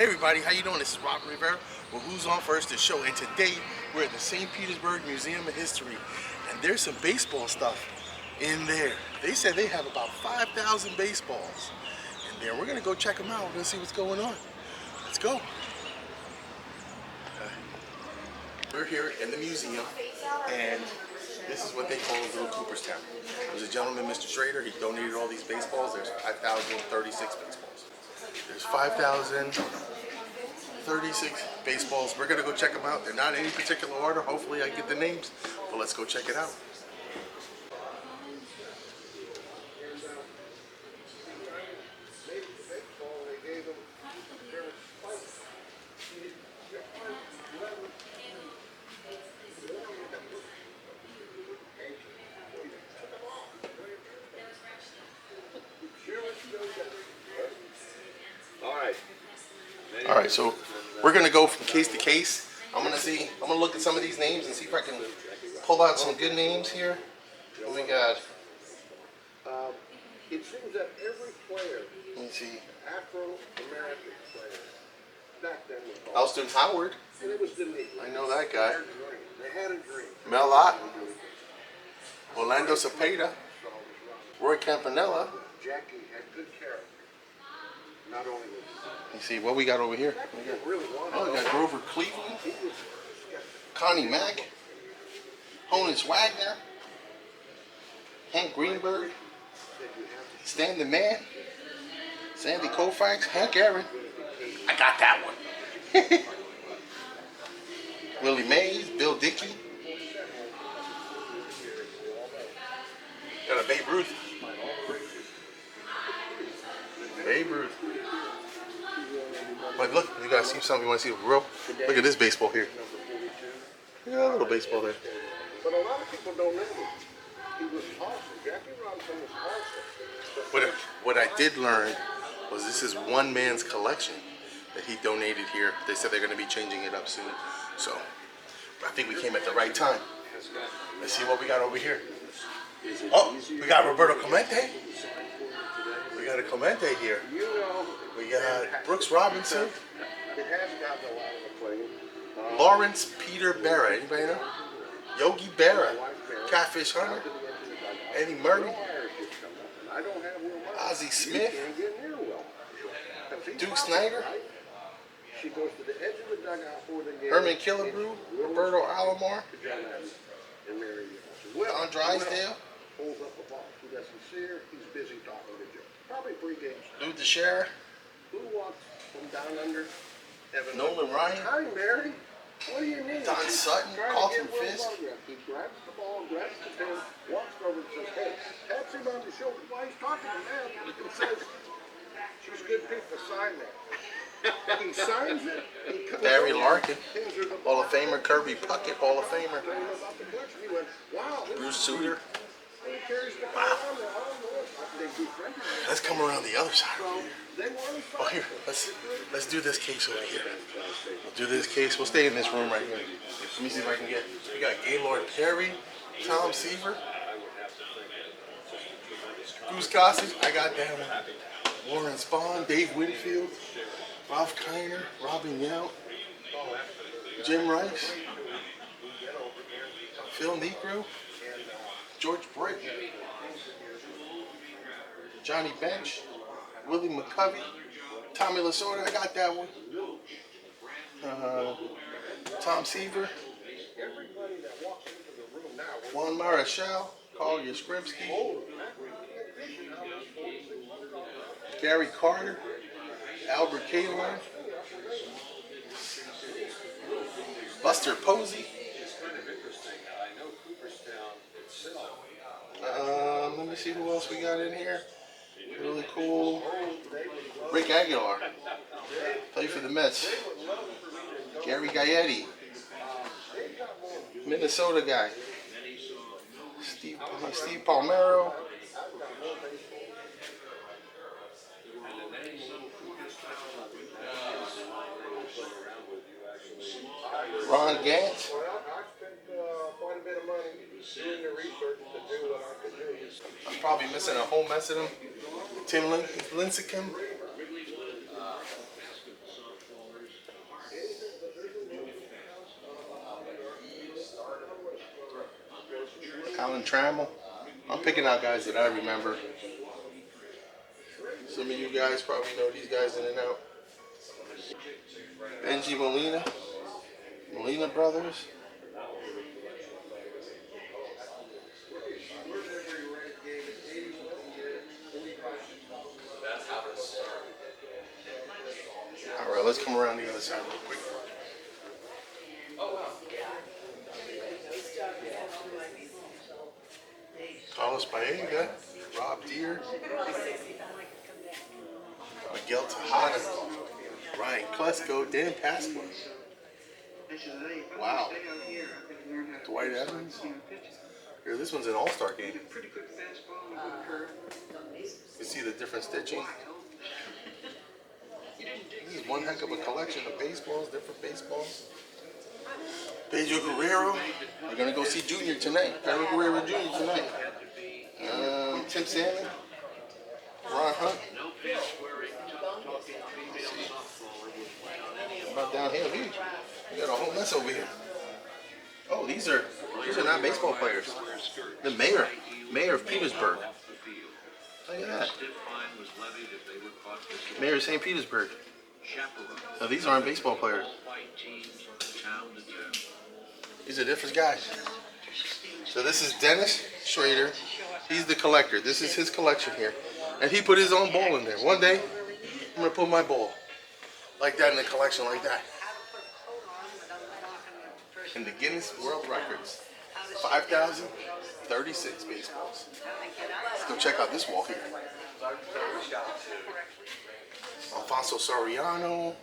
Hey everybody, how you doing? This is Robert Rivera with Who's On First the show, and today we're at the St. Petersburg Museum of History, and there's some baseball stuff in there. They said they have about 5,000 baseballs in there. We're gonna go check them out. We're gonna see what's going on. Let's go. We're here in the museum, and this is what they call Little Cooperstown. There's a gentleman, Mr. Schrader. He donated all these baseballs. There's 5,036 baseballs. There's 5,036 baseballs. We're gonna go check them out. They're not in any particular order. Hopefully I get the names, but let's go check it out. All right, so we're gonna go from case to case. I'm gonna look at some of these names and see if I can pull out some good names here. What we got? It seems that every player, Let me see. Afro-American player, back then was called. Alston Howard. And it was the need. I know that guy. They had a dream. Mel Ott. Orlando Cepeda. Roy Campanella. Jackie had good character. Not only was You see what we got over here? he really wanted. Oh, we got Grover Cleveland, Connie Mack, Honus Wagner, Hank Greenberg, Stan the Man, Sandy Koufax, Hank Aaron. I got that one. Willie Mays, Bill Dickey. Got a Babe Ruth. Babe Ruth. But look, you guys see something you want to see real? Look at this baseball here. Yeah, a little baseball there. But a lot of people don't know him. He was awesome. Jackie Robinson was awesome. What I did learn was this is one man's collection that he donated here. They said they're going to be changing it up soon. So I think we came at the right time. Let's see what we got over here. Oh, we got Roberto Clemente. We got a Clemente here. You know, We got Brooks Robinson. it has gotten a lot of acclaim. Lawrence Peter Berra. Anybody know? Yogi Berra. Catfish Hunter. Eddie Murray. I don't have Will Myers. Ozzie Smith. Can't get near Will. Duke Snyder. She goes to the edge of the dugout for the game. Herman Killebrew. Roberto Alomar. And Mary Don Drysdale. holds up the ball. He doesn't see her. He's busy talking to Joe. Probably pre-game. Lou DeShera. Who walks from down under? Evan Nolan Ryan. Hi, Mary. What do you need? Don Sutton, Trying to Carlton get Will Fisk. autograph. He grabs the ball, grabs the pin, walks over and says, hey, pats him on the shoulder while he's talking to Matt and says, she's good people, sign that. He signs it. He comes Barry over, Larkin. hands her the Hall ball. of Famer. Kirby Puckett. Hall of Famer. Told him about the collection. He went, wow. Bruce Sutter. He carries the ball around there. Oh, no. They befriended him. Let's come around the other side. So they want to Oh, here. Let's do this case over here. We'll do this case. We'll stay in this room right here. Let me see if I can get. We got Gaylord Perry, Tom Seaver, Goose Gossage. I got that one. Warren Spahn, Dave Winfield, Ralph Kiner, Robin Yount, Jim Rice, Phil Negro, George Brick, Johnny Bench, Willie McCovey, Tommy Lasorda. I got that one. Tom Seaver, Juan Marichal, Carl Yastrzemski, Gary Carter, Albert Kaline, Buster Posey. Let me see who else we got in here. Really cool. Rick Aguilar, played for the Mets. Gary Gaetti, Minnesota guy. Steve Palmero. Ron Gant. Well, I spent quite a bit of money doing the research to do what I could do. I'm probably missing a whole mess of them. Tim Lincecum. Alan Trammell. I'm picking out guys that I remember. Some of you guys probably know these guys in and out. Benji Molina. Molina Brothers. Alright, let's come around the other side real quick. Carlos Baeza, Rob Deere, Miguel Tejada, Ryan Klesko, Dan Pasqua. Wow. Dwight Evans. Here, this one's an all-star game. You see the different stitching. This is one heck of a collection of baseballs, different baseballs. Pedro Guerrero. We're going to go see Junior tonight. Pedro Guerrero Jr. tonight. Tim Salmon. Ron Hunt. About down here, we got a whole mess over here. Oh, these are not baseball players. The mayor of Petersburg. Look at that. Mayor of St. Petersburg. Now these aren't baseball players. These are different guys. So this is Dennis Schrader. He's the collector. This is his collection here. And he put his own ball in there. One day, I'm going to put my ball like that in the collection like that. In the Guinness World Records. 5,036 baseballs. Let's go check out this wall here. Alfonso Soriano.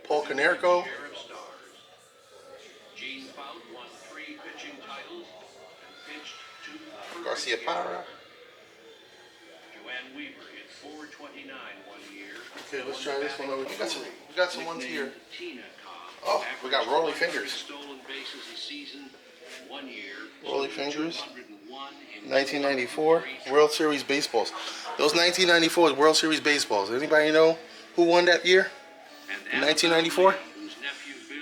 Paul Konerko. Garcia Parra. Okay, let's try this one over. We got some ones here. Oh, we got Rolly Fingers. Rolly Fingers. 1994 World Series baseballs. Those 1994 World Series baseballs. Anybody know who won that year? In 1994?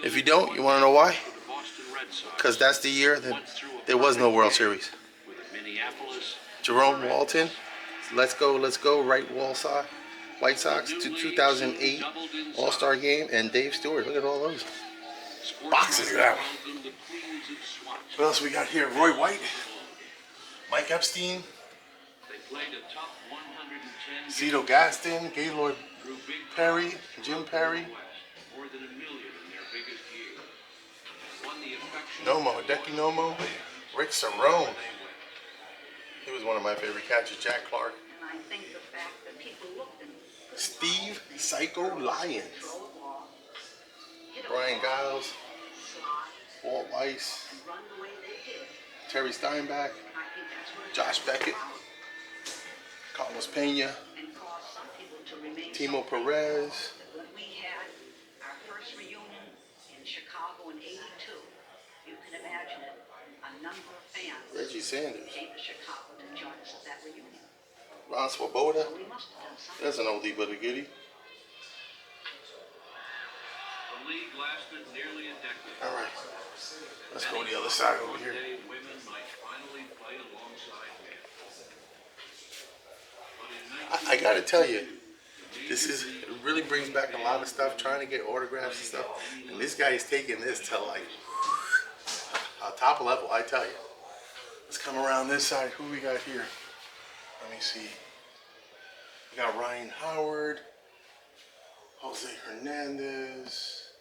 If you don't, you want to know why? Because that's the year that there was no World Series. Jerome Walton, let's go, right wall side, White Sox to 2008 All-Star Game, and Dave Stewart. Look at all those boxes. Look at that one. What else we got here? Roy White, Mike Epstein, Cito Gaston, Gaylord Perry, Jim Perry, Nomo, Hideki Nomo, Rick Cerrone. He was one of my favorite catchers. Jack Clark. Steve Psycho Lyons. Brian Giles. Walt Weiss. Terry Steinbach. Josh Beckett. Carlos Pena. Timo Perez. Reggie Sanders. Ron Swoboda. That's an oldie but a goodie. Alright. Let's go to the other side over here. I gotta tell you, it really brings back a lot of stuff, trying to get autographs and stuff. And this guy is taking this to like a top level, I tell you. Let's come around this side. Who we got here? Let me see. We got Ryan Howard, Jose Hernandez.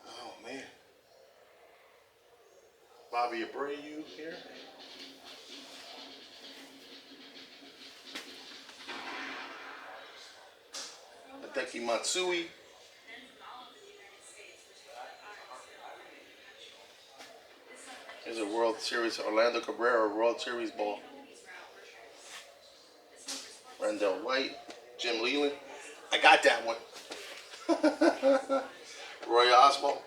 Oh man. Bobby Abreu here. Hideki Matsui. Here's a World Series, Orlando Cabrera World Series ball. Randall White, Jim Leland. I got that one. Roy Oswalt.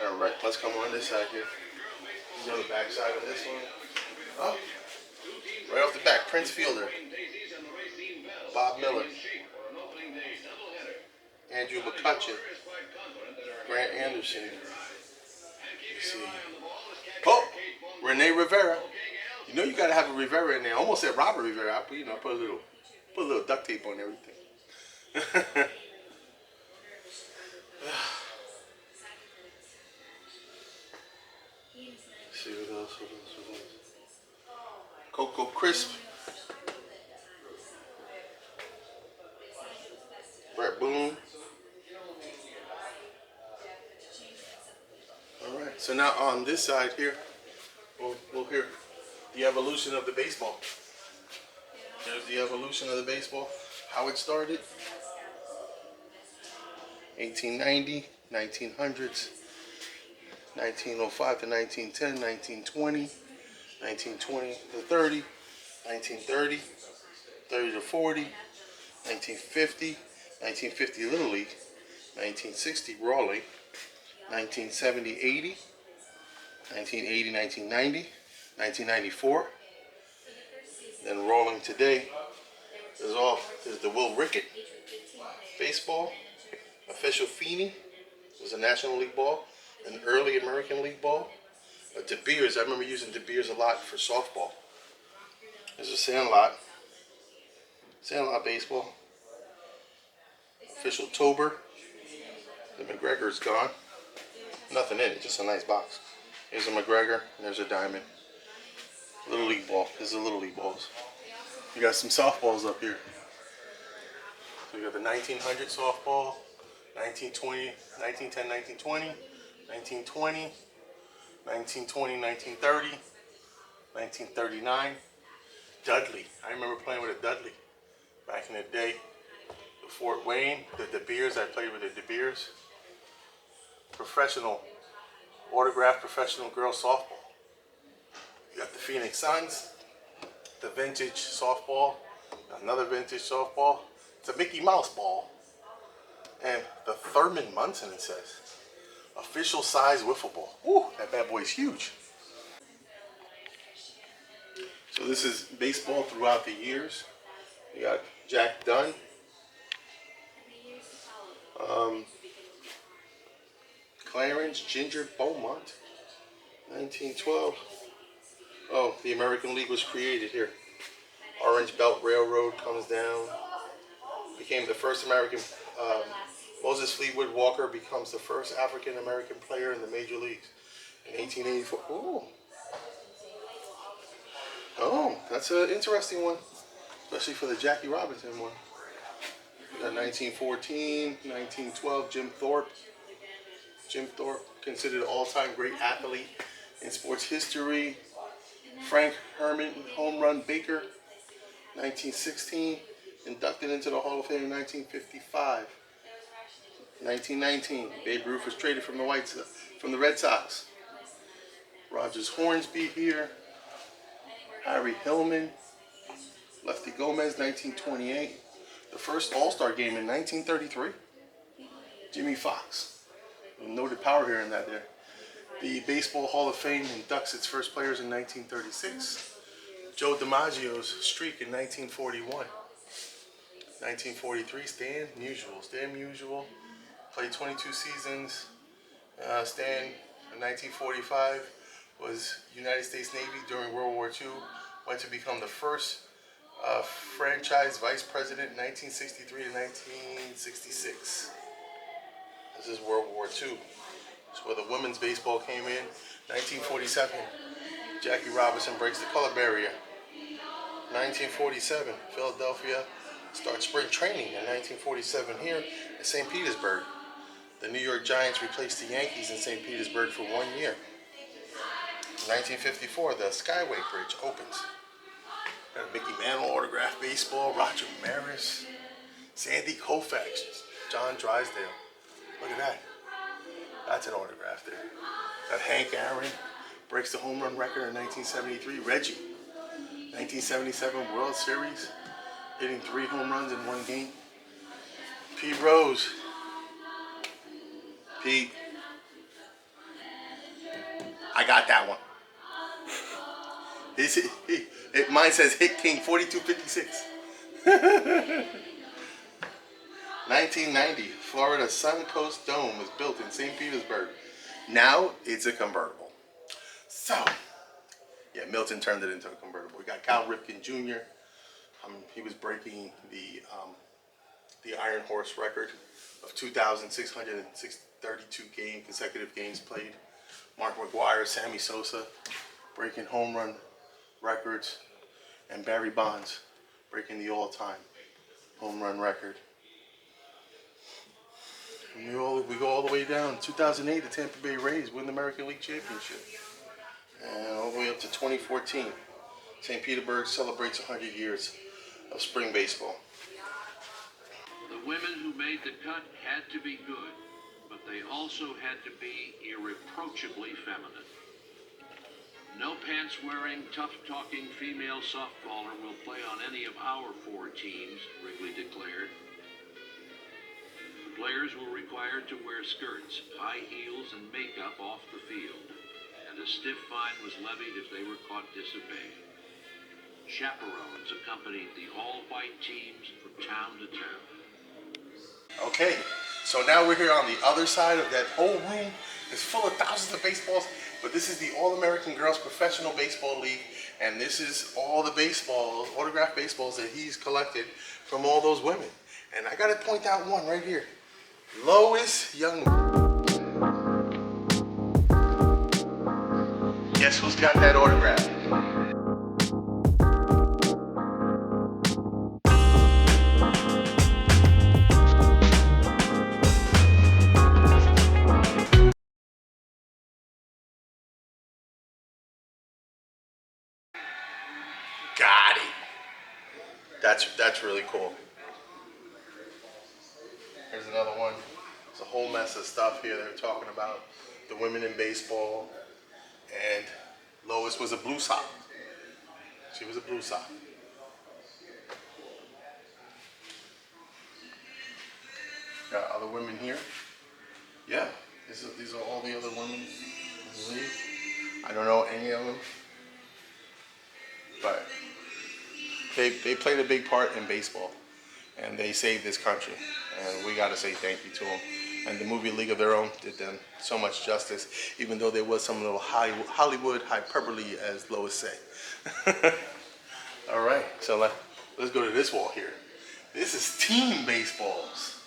All right, let's come on this side here. This is on the back side of this one. Oh, right off the back, Prince Fielder. Bob Miller. Andrew McCutcheon, Grant Anderson. Let's see. Oh, Rene Rivera. You know you gotta have a Rivera in there. I almost said Robert Rivera. I put, put a little duct tape on everything. See what else? Cocoa Crisp. Brett Boone. All right. So now on this side here, we'll hear the evolution of the baseball. There's the evolution of the baseball. How it started. 1890, 1900s, 1905 to 1910, 1920, 1920 to 30, 1930, 30 to 40, 1950, 1950 Little League, 1960 Raleigh, 1970 80, 1980 1990, 1994. Then rolling today is the Will Rickett baseball. Official Feeney was a National League ball, an early American League ball. De Beers, I remember using De Beers a lot for softball. There's a Sandlot baseball. Official Tober. The McGregor's gone. Nothing in it, just a nice box. Here's a McGregor, and there's a Diamond. Little League ball. This is the Little League balls. You got some softballs up here. So you got the 1900 softball, 1920, 1910, 1920, 1920, 1920, 1930, 1939. Dudley. I remember playing with a Dudley back in the day. The Fort Wayne, the De Beers. I played with the De Beers. Professional, autographed professional girls softball. You got the Phoenix Suns, the vintage softball, another vintage softball. It's a Mickey Mouse ball. And the Thurman Munson, it says. Official size wiffle ball. Woo, that bad boy is huge. So this is baseball throughout the years. You got Jack Dunn. Clarence Ginger Beaumont. 1912. Oh, the American League was created here. Orange Belt Railroad comes down. Became the first American. Moses Fleetwood Walker becomes the first African American player in the major leagues in 1884. Ooh. Oh, that's an interesting one, especially for the Jackie Robinson one. We got 1914, 1912, Jim Thorpe. Jim Thorpe, considered an all-time great athlete in sports history. Frank Herman, home run Baker, 1916. Inducted into the Hall of Fame in 1955. 1919, Babe Ruth was traded from the Red Sox. Rogers Hornsby here. Harry Hillman. Lefty Gomez, 1928. The first All-Star game in 1933. Jimmy Fox. Noted power here in that there. The Baseball Hall of Fame inducts its first players in 1936. Joe DiMaggio's streak in 1941. 1943, Stan Musial. Played 22 seasons. Stan, in 1945, was United States Navy during World War II. Went to become the first franchise vice president in 1963 to 1966. This is World War II. That's where the women's baseball came in. 1947, Jackie Robinson breaks the color barrier. 1947, Philadelphia starts spring training in 1947 here in St. Petersburg. The New York Giants replaced the Yankees in St. Petersburg for 1 year. 1954, the Skyway Bridge opens. Got a Mickey Mantle autographed baseball, Roger Maris, Sandy Koufax, John Drysdale. Look at that. That's an autograph there. Got Hank Aaron, breaks the home run record in 1973. Reggie, 1977 World Series, hitting 3 home runs in 1 game. Pete Rose. Pete. I got that one. Mine says Hit King 4256. 1990, Florida Suncoast Dome was built in St. Petersburg. Now it's a convertible. So, yeah, Milton turned it into a convertible. We got Cal Ripken Jr. He was breaking the Iron Horse record of 2,632 consecutive games played. Mark McGwire, Sammy Sosa breaking home run records, and Barry Bonds breaking the all-time home run record. And we go all the way down. 2008, the Tampa Bay Rays win the American League Championship. And all the way up to 2014, St. Petersburg celebrates 100 years of spring baseball. The women who made the cut had to be good, but they also had to be irreproachably feminine. No pants-wearing, tough-talking female softballer will play on any of our 4 teams, Wrigley declared. The players were required to wear skirts, high heels, and makeup off the field, and a stiff fine was levied if they were caught disobeying. Chaperones accompanied the all-white teams from town to town. Okay, so now we're here on the other side of that whole room. It's full of thousands of baseballs, but this is the All-American Girls Professional Baseball League, and this is all the baseballs, autographed baseballs that he's collected from all those women. And I gotta point out one right here. Lois Young. Guess who's got that autograph? Got it. That's really cool. Here's another one. It's a whole mess of stuff here. They're talking about the women in baseball, and Lois was a Blue Sox. She was a Blue Sox. Got other women here. Yeah, these are all the other women in the league. I don't know any of them, but they played a big part in baseball, and they saved this country, and we got to say thank you to them. And the movie League of Their Own did them so much justice, even though there was some little Hollywood hyperbole, as Lois say. All right, so let's go to this wall here. This is team baseballs.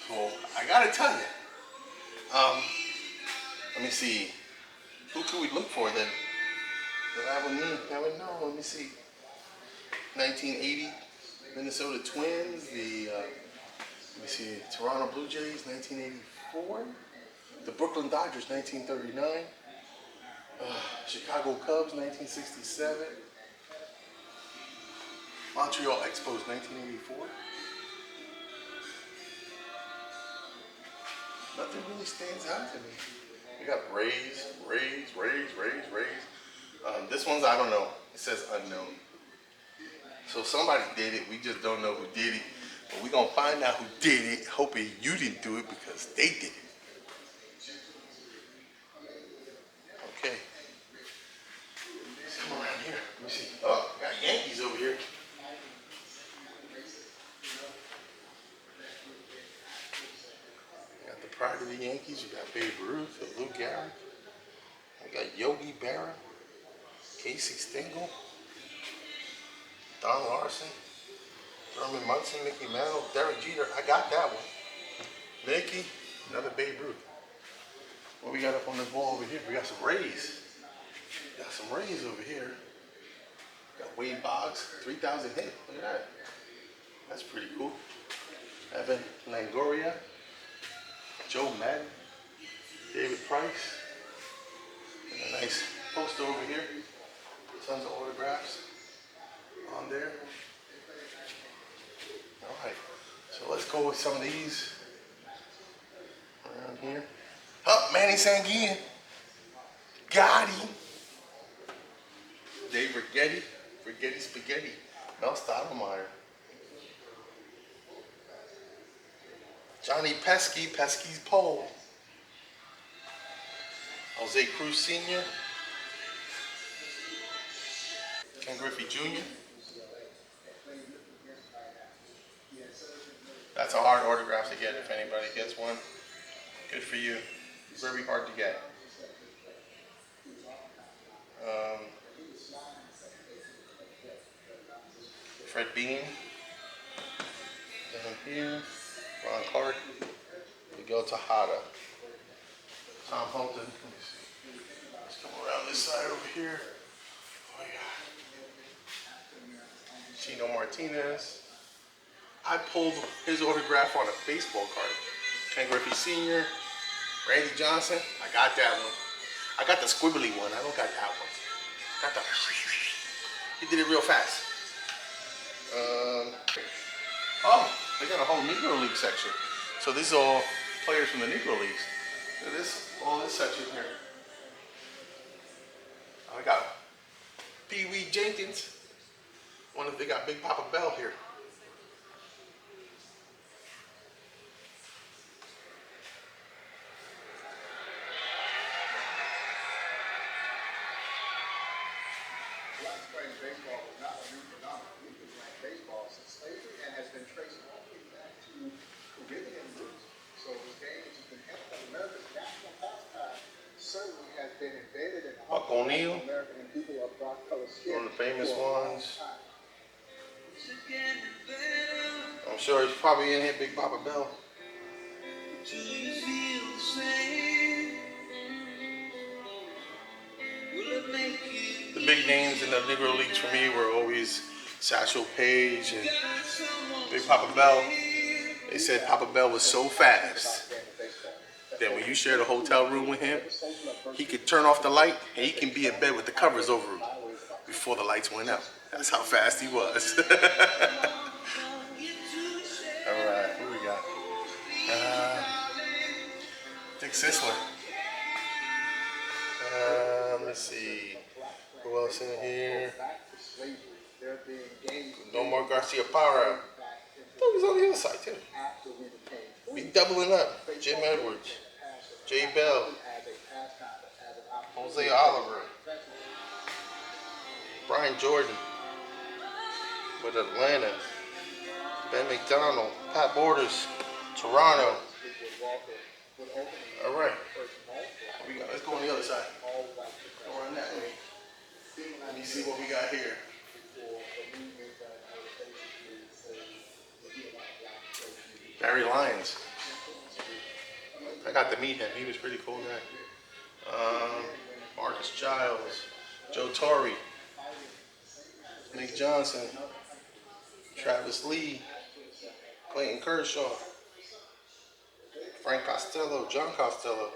So I gotta tell you, let me see, who could we look for that I would know? Let me see. 1980 Minnesota Twins, let me see, Toronto Blue Jays, 1984, the Brooklyn Dodgers, 1939, Chicago Cubs, 1967, Montreal Expos, 1984. Nothing really stands out to me. We got Rays. This one's, I don't know. It says unknown. So somebody did it. We just don't know who did it. But we're going to find out who did it. Hoping you didn't do it because they did it. Okay. Let's come around here. Let me see. Oh, we got Yankees over here. You got the pride of the Yankees. You got Babe Ruth, Lou Gehrig. We got Yogi Berra, Casey Stengel, Don Larson, Thurman Munson, Mickey Mantle, Derek Jeter. I got that one. Mickey, another Babe Ruth. What we got up on this wall over here? We got some Rays. Got some Rays over here. Got Wade Boggs, 3,000 hit. Look at that. That's pretty cool. Evan Longoria, Joe Madden, David Price. And a nice poster over here. Tons of autographs on there. All right, so let's go with some of these around here. Oh, Manny Sanguian. Got him. Dave Rigetti Spaghetti. Mel Stottlemyre. Johnny Pesky, Pesky's Pole. Jose Cruz Sr. Ken Griffey Jr. That's a hard autograph to get if anybody gets one. Good for you. Very hard to get. Fred Bean. Down here. Ron Clark. Miguel Tejada. Tom Holton. Let me see. Let's come around this side over here. Oh yeah. Chino Martinez. I pulled his autograph on a baseball card. Ken Griffey Sr., Randy Johnson. I got that one. I got the squibbly one. I don't got that one. Got the. He did it real fast. Oh, they got a whole Negro League section. So these are all players from the Negro Leagues. Look at this, all this section here. I got Pee Wee Jenkins. Wonder if they got Big Papa Bell here. Baseball is not a new phenomenon. We've been playing baseball since slavery and has been traced all the way back to Caribbean roots. So this game, which has been held as America's national pastime, certainly has been embedded in Buck O'Neil, American people of dark color skin. one of the famous ones. I'm sure he's probably in here, Big Papa Bell. Do you feel the same? Will it make you? The big names in the Negro Leagues for me were always Satchel Paige and Big Papa Bell. They said Papa Bell was so fast that when you shared a hotel room with him, he could turn off the light and he can be in bed with the covers over him before the lights went out. That's how fast he was. All right, who we got? Dick Sisler. Let's see. Who else in here? Nomar Garcia Parra. I thought he was on the other side too. Be doubling up. Jim Edwards, Jay Bell, Jose Oliver, Brian Jordan with Atlanta, Ben McDonald, Pat Borders, Toronto. All right, let's go on the other side. Go around that way. Let me see what we got here. Barry Lyons. I got to meet him. He was a pretty cool guy. Marcus Giles, Joe Torre, Nick Johnson, Travis Lee, Clayton Kershaw, Frank Costello, John Costello,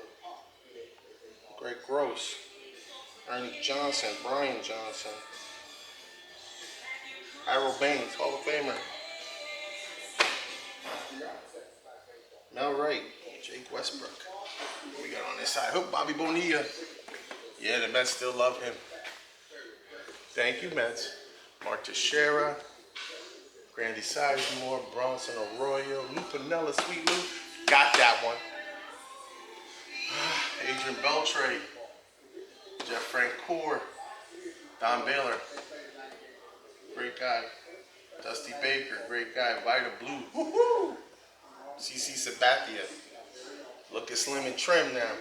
Greg Gross, Ernie Johnson, Brian Johnson, Harold Baines, Hall of Famer, Mel Wright, Jake Westbrook. What we got on this side? Hook, Bobby Bonilla. Yeah, the Mets still love him. Thank you, Mets. Mark Teixeira, Grandy Sizemore, Bronson Arroyo, Lou Piniella, Sweet Lou. Got that one. Adrian Beltre, Jeff Francoeur, Don Baylor. Great guy. Dusty Baker, great guy. Vida Blue. Woohoo! CC Sabathia. Looking slim and trim now.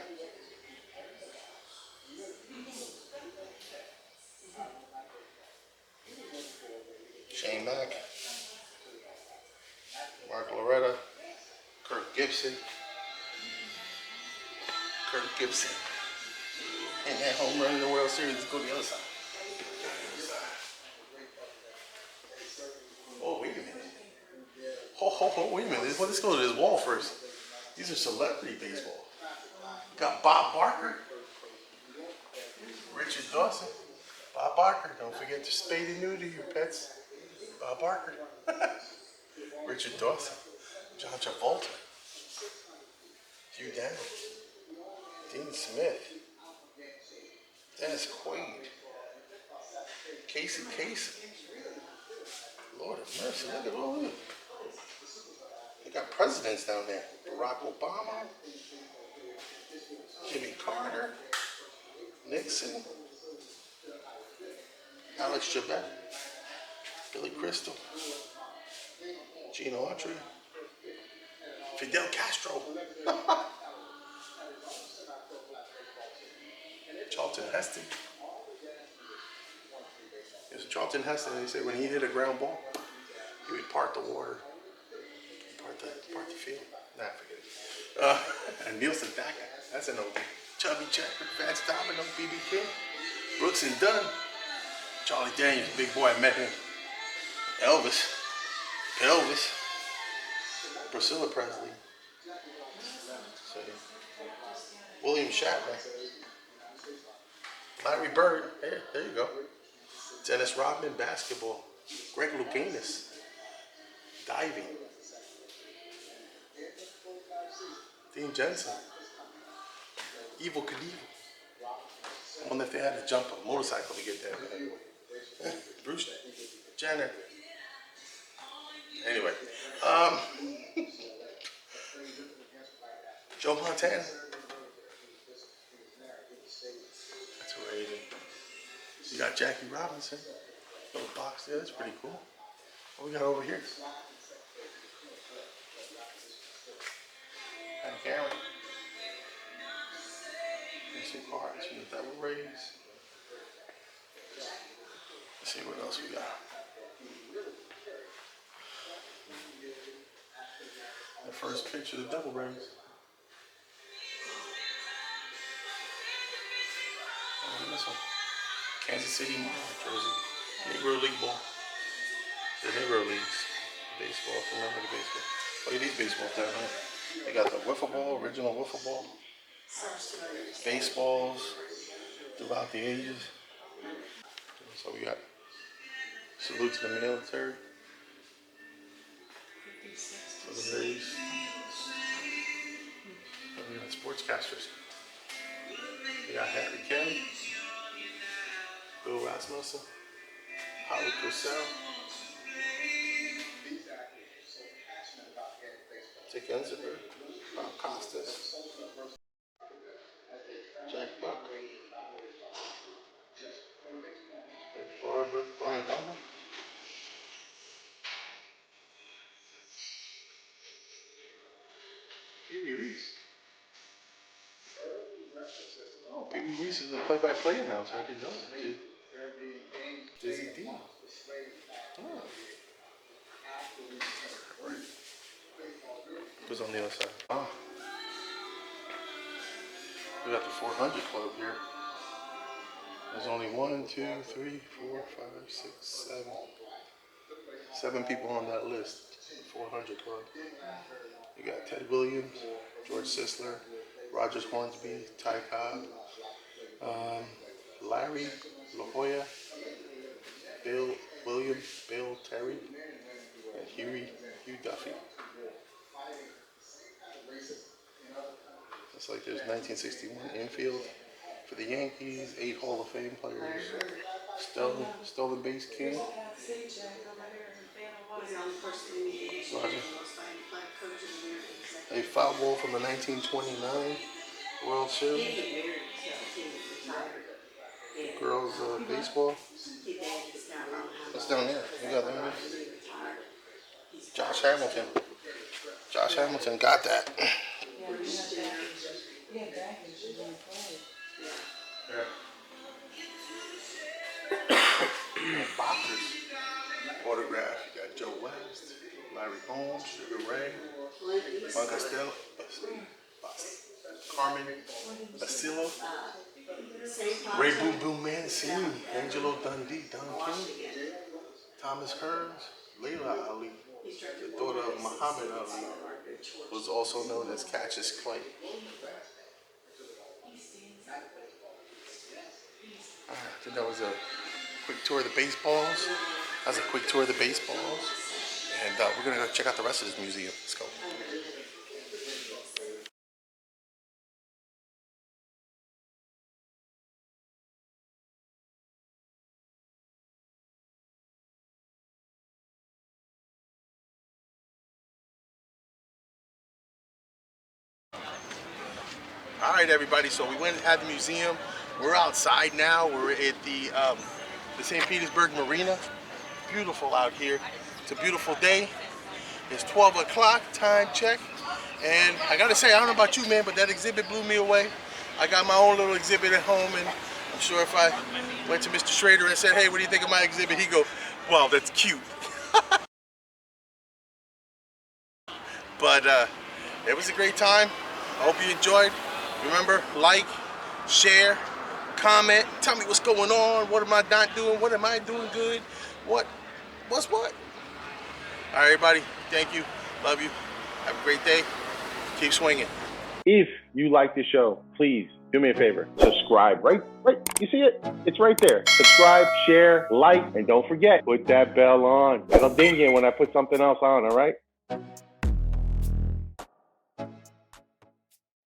Shane Mack. Mark Loretta. Kirk Gibson. And that home run in the World Series. Let's go to the other side. Oh, wait a minute. Wait a minute. Let's go to this wall first. These are celebrity baseball. Got Bob Barker, Richard Dawson, Bob Barker. Don't forget to spay and neuter your pets. Bob Barker, Richard Dawson, John Travolta, Hugh Daniels, Dean Smith, Dennis Quaid, Casey Kasem. Lord of mercy, look at all of them. They got presidents down there. Barack Obama, Jimmy Carter, Nixon, Alex Trebek, Billy Crystal, Gene Autry, Fidel Castro. Charlton Heston. It was Charlton Heston. They said when he hit a ground ball, he would part the water, part the field. Nah, forget it. And Nielsen Thacker. That's an oldie. Chubby Checker, Fats Domino, B.B. King, Brooks and Dunn, Charlie Daniels, big boy. I met him. Elvis, Priscilla Presley, so, William Shatner, Larry Bird. There you go. Dennis Rodman, basketball. Greg Louganis, diving. Dean Jensen, Evel Knievel. I wonder if they had to jump a motorcycle to get there. Bruce Jenner. Anyway, Joe Montana. That's amazing. You got Jackie Robinson. Little box there. That's pretty cool. What we got over here? And Karen. There's some cards from the Devil Rays. Let's see what else we got. The first picture of the Devil Rays. Oh, and this one. Kansas City, Jersey. Negro League ball. The Negro Leagues. Baseball. Remember the baseball. Look at these baseballs down here. They got the wiffle ball, original wiffle ball. Baseballs throughout the ages. So we got salute to the military. For the Rays. And we got sportscasters. We got Harry Kelly, Bill Rasmussen, Howard Cosell, Dick Enzenberg, Bob Costas, Jack Buck, Barbara, Brian Hummer, Pee Wee Reese. Oh, Pee Wee Reese is a play-by-play announcer. I didn't know that. Dizzy D. Oh. Who's on the other side? Oh. We got the 400 Club here. There's only 1, 2, 3, 4, 5, 6, 7 people on that list. 400 Club. You got Ted Williams, George Sisler, Rogers Hornsby, Ty Cobb, Larry La Jolla, Bill Williams, Bill Terry, and Hugh Duffy. It's like there's 1961 infield for the Yankees, 8 Hall of Fame players, stolen base king. Roger. A foul ball from the 1929 World Series. Girls baseball. What's down there? You got that? Josh Hamilton. Josh Hamilton got that. Boxers. Autograph. You got Joe West, Larry Holmes, Sugar Ray, Juan Castillo, Carmen Basilio, Ray Boom Boom Mancini, Angelo Dundee, Don King, Thomas Hearns, Layla Ali, the daughter of Muhammad Ali, was also known as Cassius Clay. I think that was a quick tour of the baseballs. That was a quick tour of the baseballs. And we're going to go check out the rest of this museum. Let's go. All right, everybody. So we went and had the museum. We're outside now. We're at the St. Petersburg Marina. Beautiful out here. It's a beautiful day. It's 12 o'clock. Time check. And I gotta say, I don't know about you, man, but that exhibit blew me away. I got my own little exhibit at home, and I'm sure if I went to Mr. Schrader and said, hey, what do you think of my exhibit? He'd go, wow, that's cute. But it was a great time. I hope you enjoyed. Remember, like, share, comment, tell me what's going on. What am I not doing? What am I doing good? What's what? All right, everybody. Thank you. Love you. Have a great day. Keep swinging. If you like the show, please do me a favor. Subscribe. Right. You see it? It's right there. Subscribe, share, like, and don't forget, put that bell on. It'll ding you when I put something else on, all right?